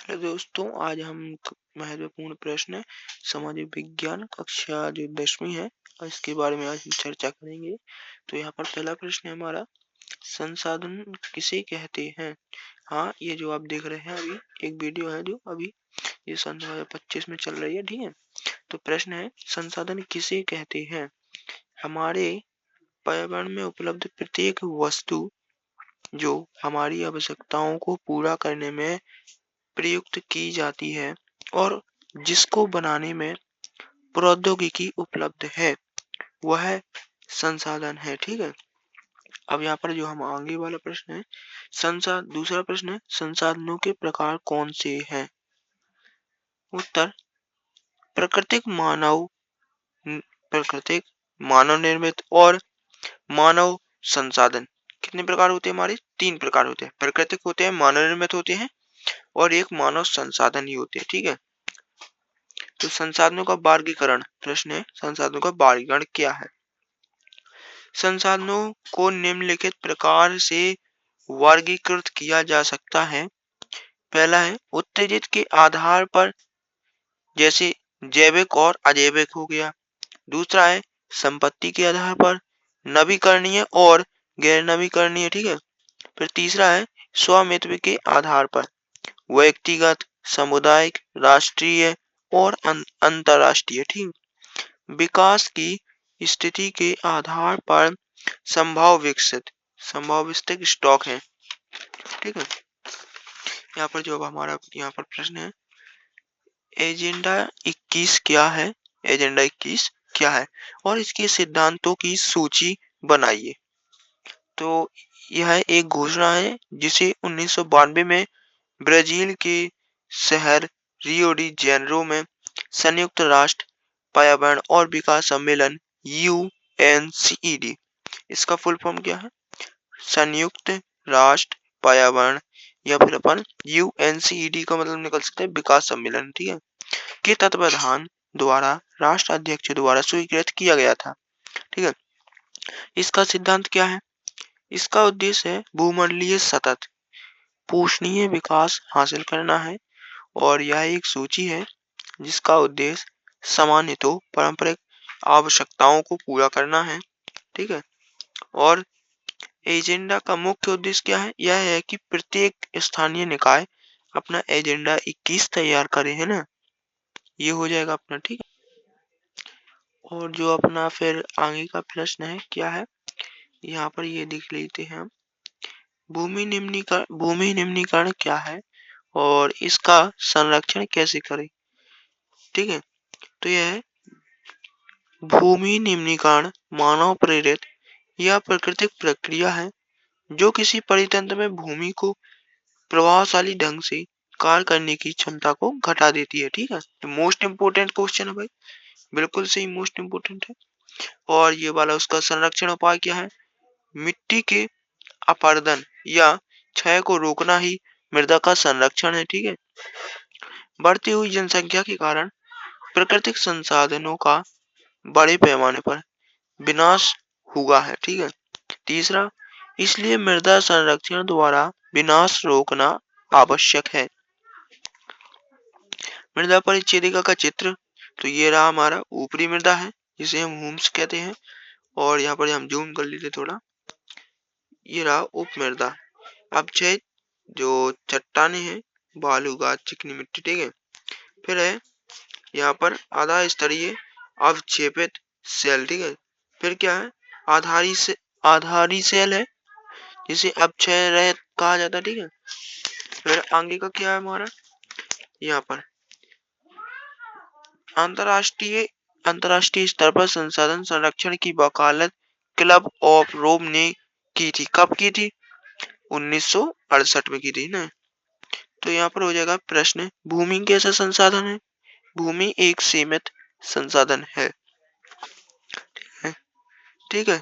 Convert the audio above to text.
Hello दोस्तों, आज हम महत्वपूर्ण प्रश्न सामाजिक विज्ञान कक्षा जो 10वीं है और इसके बारे में आज हम चर्चा करेंगे। तो यहाँ पर पहला प्रश्न है हमारा, संसाधन किसे कहते हैं। हाँ, ये जो आप देख रहे हैं अभी एक वीडियो है जो अभी ये सन 2025 में चल रही है, ठीक है। तो प्रश्न है, संसाधन किसे कहते हैं। हमारे पर्यावरण में उपलब्ध प्रत्येक वस्तु जो हमारी आवश्यकताओं को पूरा करने में प्रयुक्त की जाती है और जिसको बनाने में प्रौद्योगिकी उपलब्ध है, वह संसाधन है, ठीक है। अब यहाँ पर जो हम आगे वाला प्रश्न है, दूसरा प्रश्न है, संसाधनों के प्रकार कौन से हैं। उत्तर, प्राकृतिक मानव निर्मित और मानव संसाधन। कितने प्रकार होते हैं हमारे? 3 प्रकार होते हैं। प्राकृतिक होते हैं, मानव निर्मित होते हैं और एक मानव संसाधन ही होते हैं, ठीक है। तो संसाधनों का वर्गीकरण, प्रश्न है संसाधनों का वर्गीकरण क्या है। संसाधनों को निम्नलिखित प्रकार से वर्गीकृत किया जा सकता है। पहला है उत्तेजित के आधार पर, जैसे जैविक और अजैविक हो गया। दूसरा है संपत्ति के आधार पर, नवीकरणीय और गैर नवीकरणीय, ठीक है। फिर तीसरा है स्वामित्व के आधार पर, व्यक्तिगत, सामुदायिक, राष्ट्रीय और अंतरराष्ट्रीय, ठीक। विकास की स्थिति के आधार पर संभाव विकसित स्टॉक है, ठीक है। यहाँ पर जो हमारा यहाँ पर प्रश्न है, एजेंडा 21 क्या है। एजेंडा 21 क्या है और इसके सिद्धांतों की सूची बनाइए। तो यह एक घोषणा है जिसे 1992 में ब्राजील के शहर रियो डी जेनेरो में संयुक्त राष्ट्र पर्यावरण और विकास सम्मेलन UNCED, इसका फुल फॉर्म क्या है, संयुक्त राष्ट्र पर्यावरण, या फिर अपन UNCED का मतलब निकल सकते हैं विकास सम्मेलन, ठीक है, के तत्वाधान द्वारा राष्ट्र अध्यक्ष द्वारा स्वीकृत किया गया था, ठीक है। इसका सिद्धांत क्या है। इसका उद्देश्य है भूमंडलीय सतत पोषणीय विकास हासिल करना है और यह एक सूची है जिसका उद्देश्य सामान्यतः पारंपरिक आवश्यकताओं को पूरा करना है, ठीक है। और एजेंडा का मुख्य उद्देश्य क्या है, यह है कि प्रत्येक स्थानीय निकाय अपना एजेंडा 21 तैयार करे, है ना, ये हो जाएगा अपना, ठीक है। और जो अपना फिर आगे का प्रश्न है क्या है, यहाँ पर ये देख लेते हैं हम, भूमि निम्नीकरण क्या है और इसका संरक्षण कैसे करें, ठीक है। तो यह है, भूमि निम्नीकरण मानव प्रेरित या प्राकृतिक प्रक्रिया है जो किसी परितंत्र में भूमि को प्रभावशाली ढंग से कार्य करने की क्षमता को घटा देती है, ठीक है। तो मोस्ट इम्पोर्टेंट क्वेश्चन है भाई, बिल्कुल सही, मोस्ट इम्पोर्टेंट है। और ये वाला उसका संरक्षण उपाय क्या है, मिट्टी के अपरदन या क्षय को रोकना ही मृदा का संरक्षण है, ठीक है। बढ़ती हुई जनसंख्या के कारण प्राकृतिक संसाधनों का बड़े पैमाने पर विनाश हुआ है, ठीक है। तीसरा, इसलिए मृदा संरक्षण द्वारा विनाश रोकना आवश्यक है। मृदा परिच्छेदिका का चित्र, तो ये रहा हमारा ऊपरी मृदा है जिसे हम ह्यूमस कहते हैं, और यहाँ पर हम जूम कर लेते थोड़ा, ये रहा उप मृदा। अब जो चट्टाने हैं, बालू, गाद, चिकनी मिट्टी, ठीक है। फिर है यहाँ पर आधा स्तरीय अवक्षेपित सेल, ठीक है। फिर क्या है, आधारी सेल है जिसे अपक्षय रहित कहा जाता है, ठीक है। फिर आगे का क्या है हमारा, यहाँ पर अंतरराष्ट्रीय स्तर पर संसाधन संरक्षण की वकालत क्लब ऑफ रोम ने की थी। कब की थी? 1968 में की थी ना। तो यहाँ पर हो जाएगा प्रश्न, भूमि कैसा संसाधन है। भूमि एक सीमित संसाधन है, ठीक है।